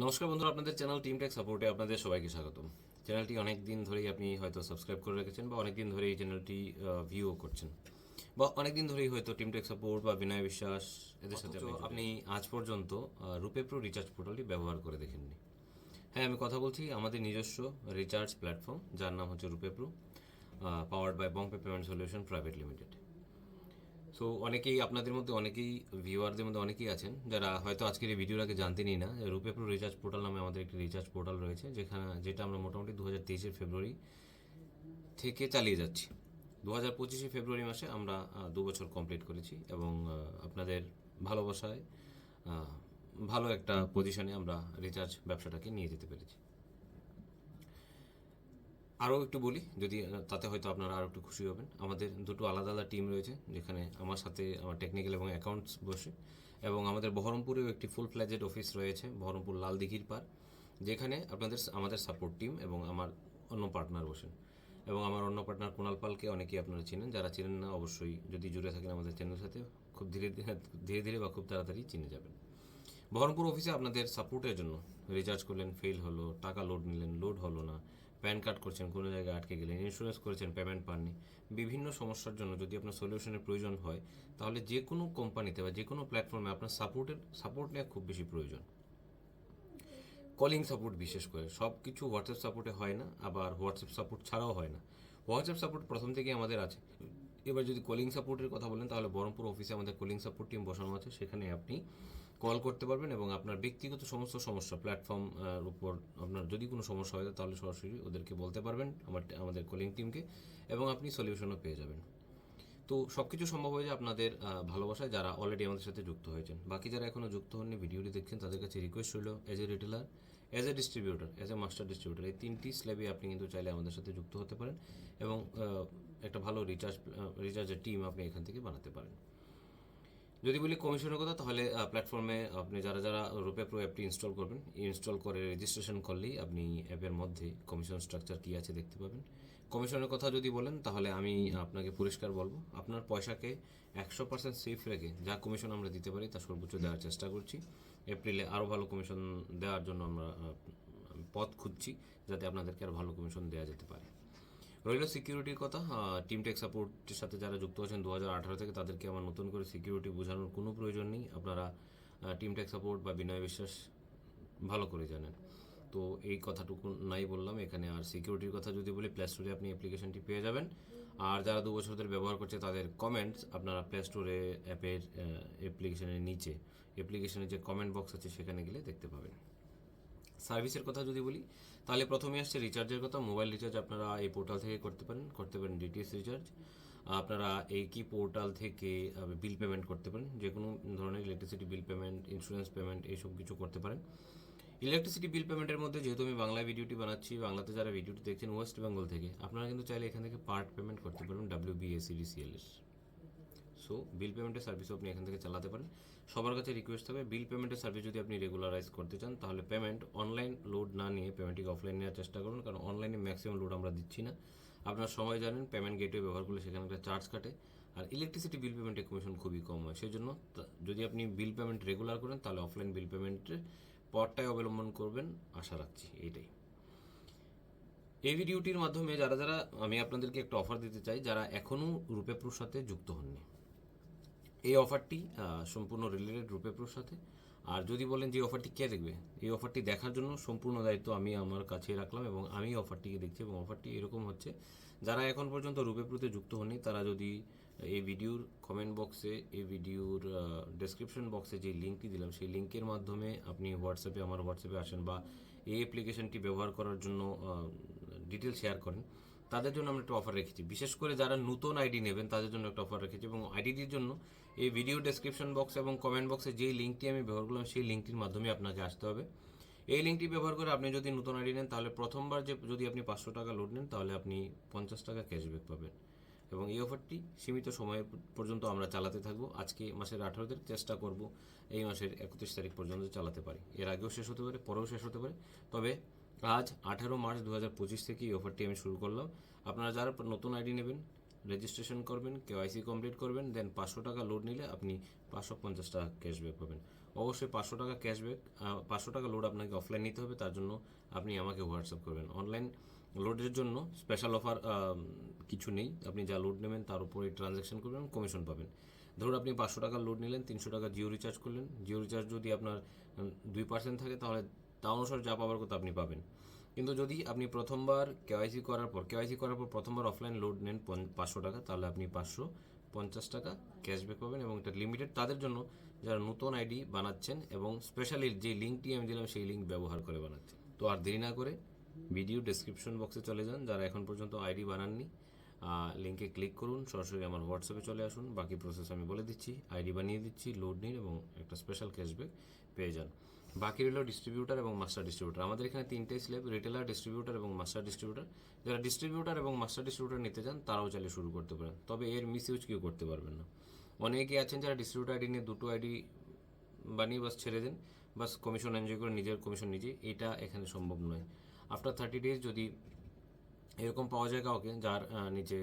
নমস্কার বন্ধুরা, আপনাদের চ্যানেল টিম টেক সাপোর্টে আপনাদের সবাইকে স্বাগতম। চ্যানেলটি অনেক দিন ধরেই আপনি হয়তো সাবস্ক্রাইব করে রেখেছেন বা অনেক দিন ধরেই এই চ্যানেলটি ভিউও করছেন, বা অনেক দিন ধরেই হয়তো টিম টেক সাপোর্ট বা বিনয় বিশ্বাস এদের সাথে আপনি আজ পর্যন্ত রুপে প্রো রিচার্জ পোর্টালটি ব্যবহার করে দেখেননি। হ্যাঁ, আমি কথা বলছি আমাদের নিজস্ব রিচার্জ প্ল্যাটফর্ম, যার নাম হচ্ছে RuPay Pro, powered by BongPay payment solution private limited. So অনেকেই আপনাদের মধ্যে অনেকেই ভিউয়ারদের মধ্যে অনেকেই আছেন যারা হয়তো আজকের এই ভিডিওর আগে জানতেনই না যে রুপে প্রো রিচার্জ পোর্টাল নামে আমাদের একটি রিচার্জ পোর্টাল রয়েছে, যেটা আমরা মোটামুটি 2023 ফেব্রুয়ারি থেকে চালিয়ে যাচ্ছি। 2025 ফেব্রুয়ারি মাসে আমরা 2 বছর কমপ্লিট করেছি এবং আপনাদের ভালোবাসায় আহ, ভালো একটা পজিশনে আমরা রিচার্জ ব্যবসাটাকে নিয়ে যেতে পেরেছি। আরও একটু বলি, যদি তাতে হয়তো আপনারা আরও একটু খুশি হবেন। আমাদের দুটো আলাদা আলাদা টিম রয়েছে, যেখানে আমার সাথে আমার টেকনিক্যাল এবং অ্যাকাউন্টস বসে, এবং আমাদের বহরমপুরেও একটি ফুল ফ্ল্যাজেড অফিস রয়েছে, বহরমপুর লাল দিঘির পার, যেখানে আমাদের সাপোর্ট টিম এবং আমার অন্য পার্টনার বসেন। এবং আমার অন্য পার্টনার কুণাল পালকে অনেকেই আপনারা চিনেন, যারা চিনেন না অবশ্যই যদি জুড়ে থাকেন আমাদের চ্যানেলের সাথে খুব ধীরে ধীরে ধীরে বা খুব তাড়াতাড়ি চিনে যাবেন। বহরমপুর অফিসে আপনাদের সাপোর্টের জন্য রিচার্জ করলেন, ফেল হলো, টাকা লোড নিলেন, লোড হলো না, প্যান কার্ড করছেন, কোনো জায়গায় আটকে গেলেন, ইন্স্যুরেন্স করেছেন, পেমেন্ট পাননি, বিভিন্ন সমস্যার জন্য যদি আপনার সলিউশনের প্রয়োজন হয়, তাহলে যে কোনো কোম্পানিতে বা যে কোনো প্ল্যাটফর্মে আপনার সাপোর্ট নেওয়া খুব বেশি প্রয়োজন। কলিং সাপোর্ট বিশেষ করে সব কিছু হোয়াটসঅ্যাপ সাপোর্টে হয় না, আবার হোয়াটসঅ্যাপ সাপোর্ট ছাড়াও হয় না। হোয়াটসঅ্যাপ সাপোর্ট প্রথম থেকেই আমাদের আছে। এবার যদি কলিং সাপোর্টের কথা বলেন, তাহলে বহরমপুর অফিসে আমাদের কলিং সাপোর্ট টিম বসানো আছে, সেখানে আপনি কল করতে পারবেন এবং আপনার ব্যক্তিগত সমস্ত সমস্যা প্ল্যাটফর্ম উপর আপনার যদি কোনো সমস্যা হয় তাহলে সরাসরি ওদেরকে বলতে পারবেন, আমাদের কলিং টিমকে, এবং আপনি সলিউশনও পেয়ে যাবেন। তো সব কিছু সম্ভব হয়ে যায় আপনাদের ভালোবাসায়, যারা অলরেডি আমাদের সাথে যুক্ত হয়েছেন। বাকি যারা এখনও যুক্ত হননি, ভিডিওটি দেখছেন, তাদের কাছে রিকোয়েস্ট রইল, as a retailer, as a distributor, as a master distributor, এই তিনটি স্ল্যাবে আপনি কিন্তু চাইলে আমাদের সাথে যুক্ত হতে পারেন এবং একটা ভালো রিচার্জের টিম আপনি এখান থেকে বানাতে পারেন। যদি বলি কমিশনের কথা, তাহলে প্ল্যাটফর্মে আপনি যারা যারা রুপে প্রো অ্যাপটি ইনস্টল করবেন, ইনস্টল করে রেজিস্ট্রেশন করলেই আপনি অ্যাপের মধ্যে কমিশন স্ট্রাকচার কী আছে দেখতে পাবেন। কমিশনের কথা যদি বলেন, তাহলে আমি আপনাকে পরিষ্কার বলবো, আপনার পয়সাকে 100% সেফ রেখে যা কমিশন আমরা দিতে পারি তা সর্বোচ্চ দেওয়ার চেষ্টা করছি। এপ্রিলে আরও ভালো কমিশন দেওয়ার জন্য আমরা পথ খুঁজছি, যাতে আপনাদেরকে আরও ভালো কমিশন দেওয়া যেতে পারে। রইল সিকিউরিটির কথা, টিম টেক সাপোর্টের সাথে যারা যুক্ত আছেন 2018 থেকে, তাদেরকে আমার নতুন করে সিকিউরিটি বোঝানোর কোনো প্রয়োজন নেই। আপনারা টিম টেক সাপোর্ট বা বিনয় বিশ্বাস ভালো করে জানেন। তো এই কথাটুকু নাই বললাম এখানে। আর সিকিউরিটির কথা যদি বলি, প্লে স্টোরে আপনি অ্যাপ্লিকেশনটি পেয়ে যাবেন। আর যারা 2 বছর ধরে ব্যবহার করছে তাদের কমেন্টস আপনারা প্লে স্টোরে অ্যাপের অ্যাপ্লিকেশনের নিচে অ্যাপ্লিকেশনের যে কমেন্ট বক্স আছে সেখানে গেলে দেখতে পাবেন। সার্ভিসের কথা যদি বলি, তাহলে প্রথমে আসছে রিচার্জের কথা। মোবাইল রিচার্জ আপনারা এই পোর্টাল থেকে করতে পারেন ডিটিএস রিচার্জ। আপনারা এই কি পোর্টাল থেকে বিল পেমেন্ট করতে পারেন, যে কোনো ধরনের electricity bill payment, insurance payment, এইসব কিছু করতে পারেন। ইলেকট্রিসিটি বিল পেমেন্টের মধ্যে যেহেতু আমি বাংলায় ভিডিওটি বানাচ্ছি, বাংলাতে যারা ভিডিওটি দেখছেন ওয়েস্ট বেঙ্গল থেকে, আপনারা কিন্তু চাইলে এখান থেকে পার্ট পেমেন্ট করতে পারবেন WBACDCL এর। সো বিল পেমেন্টের সার্ভিসও আপনি এখান থেকে চালাতে পারেন। সবার কাছে রিকোয়েস্ট হবে, বিল পেমেন্টের সার্ভিস যদি আপনি রেগুলারাইজ করতে চান, তাহলে পেমেন্ট অনলাইন লোড না নিয়ে পেমেন্টটিকে অফলাইন নেওয়ার চেষ্টা করুন, কারণ অনলাইনে ম্যাক্সিমাম লোড আমরা দিচ্ছি না। আপনার সময় জানেন, পেমেন্ট গেটওয়ে ব্যবহার করলে সেখানে একটা চার্জ কাটে, আর ইলেকট্রিসিটি বিল পেমেন্টের কমিশন খুবই কম হয়। সেই জন্য যদি আপনি বিল পেমেন্ট রেগুলার করেন, তাহলে অফলাইন বিল পেমেন্টের পথটাই অবলম্বন করবেন, আশা রাখছি। এইটাই এই ভিডিওটির মাধ্যমে যারা যারা, আমি আপনাদেরকে একটা অফার দিতে চাই, যারা এখনও রুপে প্রোর সাথে যুক্ত হননি। এই অফারটি সম্পূর্ণ রিলেটেড রুপে প্রোর সাথে। আর যদি বলেন যে অফারটি কে দেখবে, এই অফারটি দেখার জন্য সম্পূর্ণ দায়িত্ব আমি আমার কাছে রাখলাম এবং আমি অফারটিকে দেখছি। এবং অফারটি এরকম হচ্ছে, যারা এখন পর্যন্ত রুপে প্রোতে যুক্ত হননি, তারা যদি এই ভিডিওর কমেন্ট বক্সে, এই ভিডিওর ডেসক্রিপশন বক্সে যে লিঙ্কটি দিলাম, সেই লিঙ্কের মাধ্যমে আপনি আমার হোয়াটসঅ্যাপে আসেন বা এই অ্যাপ্লিকেশনটি ব্যবহার করার জন্য ডিটেল শেয়ার করেন, তাদের জন্য আমরা একটা অফার রেখেছি। বিশেষ করে যারা নতুন আইডি নেবেন তাদের জন্য একটা অফার রেখেছি, এবং আইডিটির জন্য এই ভিডিও ডেসক্রিপশন বক্স এবং কমেন্ট বক্সে যেই লিঙ্কটি আমি ব্যবহার করলাম, সেই লিঙ্কটির মাধ্যমে আপনাকে আসতে হবে। এই লিঙ্কটি ব্যবহার করে আপনি যদি নতুন আইডি নেন, তাহলে প্রথমবার যদি আপনি 500 টাকা লোড নেন, তাহলে আপনি 50 টাকা ক্যাশব্যাক পাবেন। এবং এই অফারটি সীমিত সময় পর্যন্ত আমরা চালাতে থাকবো। আজকে মাসের 18 তারিখ, চেষ্টা করব এই মাসের 31 তারিখ পর্যন্ত চালাতে পারি। এর আগেও শেষ হতে পারে, পরেও শেষ হতে পারে। তবে আজ 18 মার্চ 2025 থেকে এই অফারটি আমি শুরু করলাম। আপনারা যারা নতুন আইডি নেবেন, রেজিস্ট্রেশন করবেন, কেওয়াইসি কমপ্লিট করবেন, দেন 500 টাকা লোড নিলে আপনি 550 টাকা ক্যাশব্যাক পাবেন। অবশ্যই 500 টাকা ক্যাশব্যাক, 500 টাকা লোড আপনাকে অফলাইন নিতে হবে, তার জন্য আপনি আমাকে হোয়াটসঅ্যাপ করবেন। অনলাইন লোডের জন্য স্পেশাল অফার কিছু নেই, আপনি যা লোড নেবেন তার উপরে ট্রানজ্যাকশন করবেন, কমিশন পাবেন। ধরুন আপনি 500 টাকা লোড নিলেন, 300 টাকা জিও রিচার্জ করলেন, জিও রিচার্জ যদি আপনার 2% থাকে তাহলে তা অনুসারে যা পাওয়ার কথা আপনি পাবেন। কিন্তু যদি আপনি প্রথমবার কেওয়াইসি করার পর প্রথমবার অফলাইন লোড নেন 500 টাকা, তাহলে আপনি 550 টাকা ক্যাশব্যাক পাবেন, এবং এটা লিমিটেড তাদের জন্য যারা নতুন আইডি বানাচ্ছেন এবং স্পেশালি যে লিঙ্কটি আমি দিলাম সেই লিঙ্ক ব্যবহার করে বানাচ্ছেন। তো আর দেরি না করে ভিডিও ডেসক্রিপশন বক্সে চলে যান, যারা এখন পর্যন্ত আইডি বানাননি লিঙ্কে ক্লিক করুন, সরাসরি আমার হোয়াটসঅ্যাপে চলে আসুন, বাকি প্রসেস আমি বলে দিচ্ছি, আইডি বানিয়ে দিচ্ছি, লোড নিন এবং একটা স্পেশাল ক্যাশব্যাক পেয়ে যান। বাকি রইল ডিস্ট্রিবিউটার এবং মাস্টার ডিস্ট্রিবিউটার। আমাদের এখানে 3টে স্ল্যাব, রিটেলার, ডিস্ট্রিবিউটার এবং মাস্টার ডিস্ট্রিবিউটার। যারা ডিস্ট্রিবিউটার এবং মাস্টার ডিস্ট্রিবিউটার নিতে চান তারাও চাইলে শুরু করতে পারেন, তবে এর মিস ইউজ কেউ করতে পারবেন না। অনেকেই আছেন যারা ডিস্ট্রিবিউটার আইডি নিয়ে 2টো আইডি বানিয়ে বাস ছেড়ে দেন, বাস কমিশন এনজয় করে নিজের কমিশন নিজে, এটা এখানে সম্ভব নয়। আফটার 30 ডেজ যদি এরকম পাওয়া যায় কাউকে যার নিচে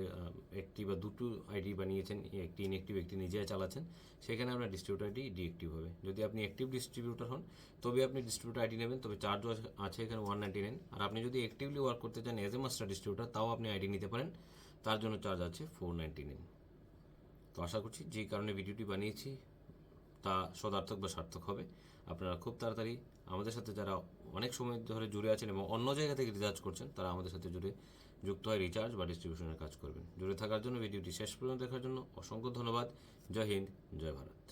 একটি বা দুটো আইডি বানিয়েছেন, একটি ইনঅ্যাক্টিভ একটি নিজে চালাচ্ছেন, সেখানে আপনার ডিস্ট্রিবিউটার আইডি ডিঅ্যাক্টিভ হবে। যদি আপনি অ্যাক্টিভ ডিস্ট্রিবিউটার হন তবে আপনি ডিস্ট্রিবিউটার আইডি নেবেন, তবে চার্জও আছে এখানে 199। আর আপনি যদি অ্যাক্টিভলি ওয়ার্ক করতে চান এজ এ মাস্টার ডিস্ট্রিবিউটার, তাও আপনি আইডি নিতে পারেন, তার জন্য চার্জ আছে 499। তো আশা করছি যে কারণে ভিডিওটি বানিয়েছি তা সদার্থক বা সার্থক হবে। আপনারা খুব তাড়াতাড়ি আমাদের সাথে, যারা অনেক সময় ধরে জুড়ে আছেন এবং অন্য জায়গা থেকে রিচার্জ করছেন, তারা আমাদের সাথে যুক্ত হয়ে রিচার্জ বা ডিস্ট্রিবিউশনের কাজ করবেন। জুড়ে থাকার জন্য, ভিডিওটি শেষ পর্যন্ত দেখার জন্য অসংখ্য ধন্যবাদ। জয় হিন্দ, জয় ভারত।